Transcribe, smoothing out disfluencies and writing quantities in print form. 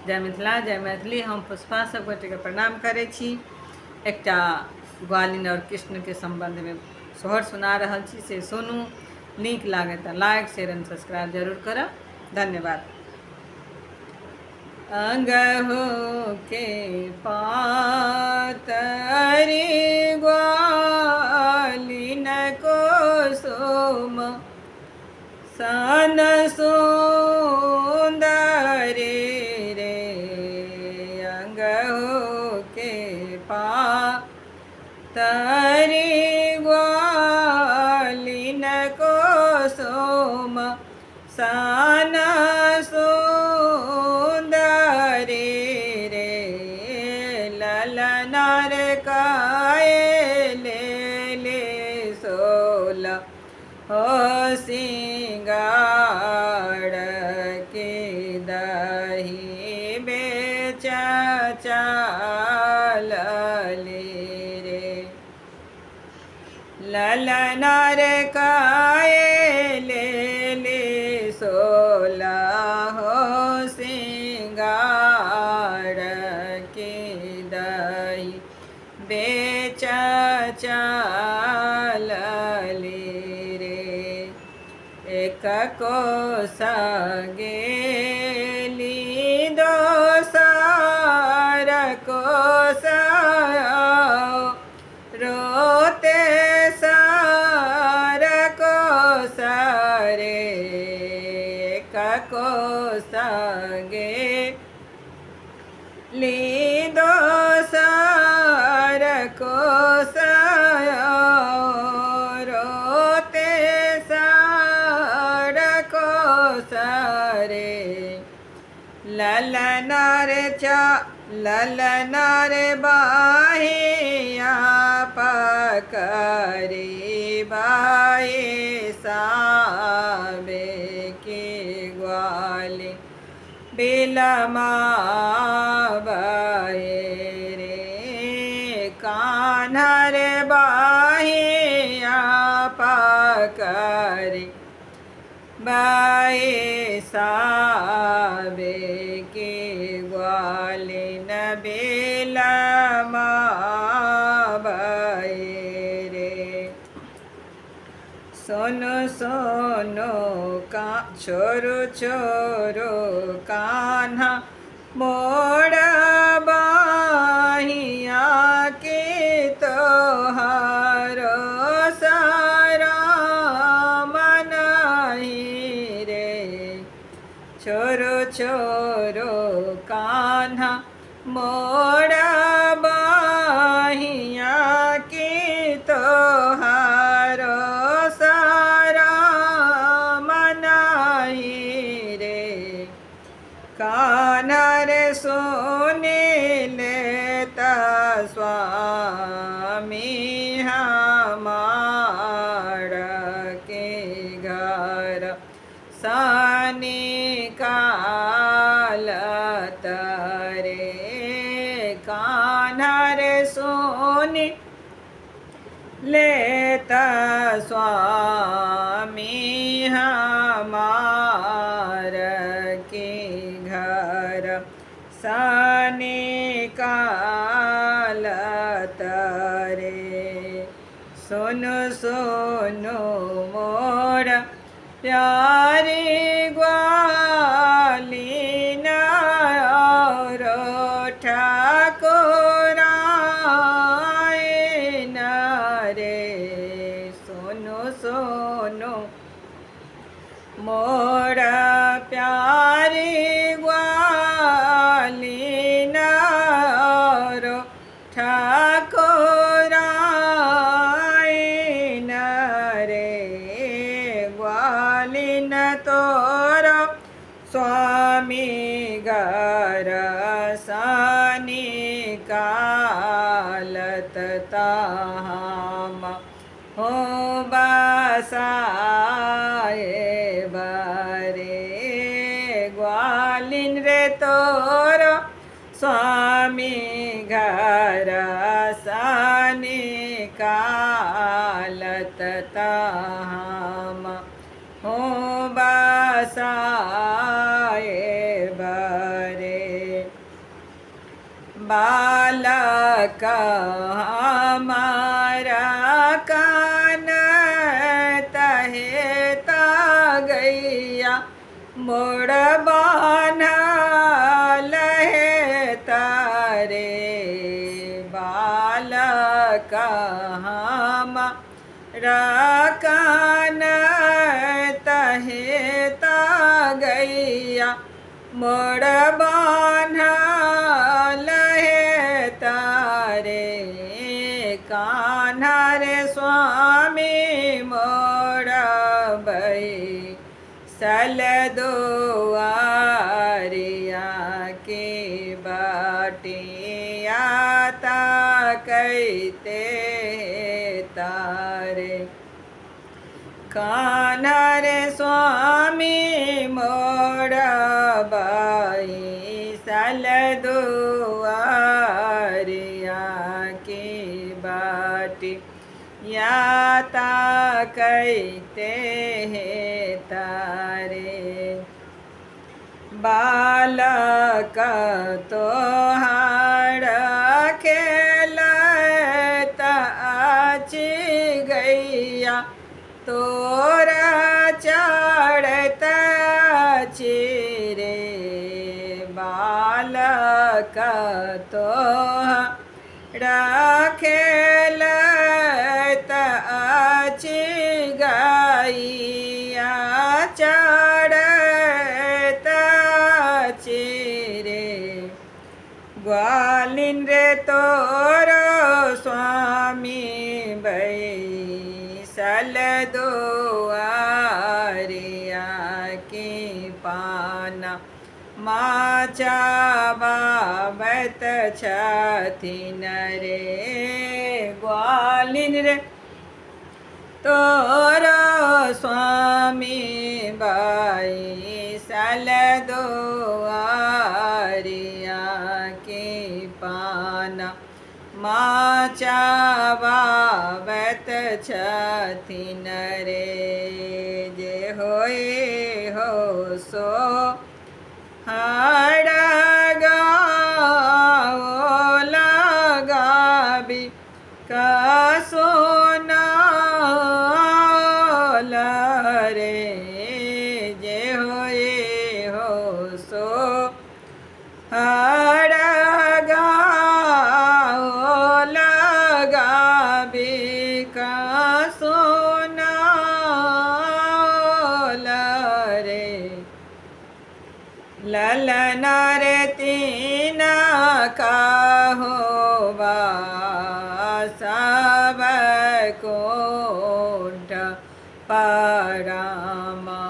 जय मिथिला जय मैथिली। हम पुष्पा सब गोटे के प्रणाम करै छी। एकटा ग्वालिन और कृष्ण के संबंध में सोहर सुना रहल छी, से सुनू। नीक लागे तो लाइक शेयर एंड सब्सक्राइब जरूर करब। धन्यवाद। अंगहो के पातरी ग्वालिन को सोम सन सुंदरी रे। अंगहो के पातरी ग्वालिन को सोम सन सुंदरी रे। ललनार काए ले सोला हो सिंगाड़ के दही बेचा चालले रे। ललनार काए ले सोला हो सिंगाड़ के दही बेचा चालले रे। एक कोसगेली दोसर कोस रोते सार कोसरे। एक कोसगेली दोसर कोस रोते सार कोसरे। ललनार बाहिया पकरे बाए साबे के ग्वाले बिलमा बाए रे। कान्हर बाहिया पकरे बाए साबे के ग्वालिन बेलमा बाए रे। सोनो सोनो का छोरो छोरो कान्हा मोड़ बाहिया के तोहारो सारा मनाही रे। छोरो छोरो कान्हा मोड़ बाहिया के तोहारो सारा मनाही रे। कान्हर सोने लेता स्वामी हमार के घर सानी कालत रे। कान्हर सोने लेता स्वामी हमार के घर साने कालत रे। सुनो सुनो मोर प्यारी ग्वालिन और ठाकुराइन रे। सुनो सुनो मोर प्यारी ग्वालिन और ठाकुराइन रे। ग्वालिन तोरो स्वामी घर सानी कालत ताम हो बसाए बारे। ग्वालिन रे तोरो स्वामी घर सानी कालत ताम हो बसाए बरे। बालक हमारा कान तहे ता गैया मोड़ बान्हल है तारे बालक हमारा कान तहे ता गैया मोड़ बान्हल है तारे कान्हा रे स्वामी मोड़ भई सल दुआरिया के बाटिया ता कहते तारे कान्हा रे स्वामी मोड़ बाई सल दुआरिया के बाटी या ता कहते तारे बालक तोहार खेलत आची गैया तोरा चढ़त चिरे बालक तोहरा खेलत आची गैया चढ़त चिरे ग्वालिन रे तोरो स्वामी बैसल दुआरिया के पाना माचा बाबत छथिन रे ग्वालिन रे तोरो स्वामी बैसल दुआरिया के पाना माचा बाबत छथिन रे जे होए हो सो हाड़ गाओ लगाबी का सोनाल रे जे होए हो सो हाड़ ललना रे तीन कहोबा सब कोट परमा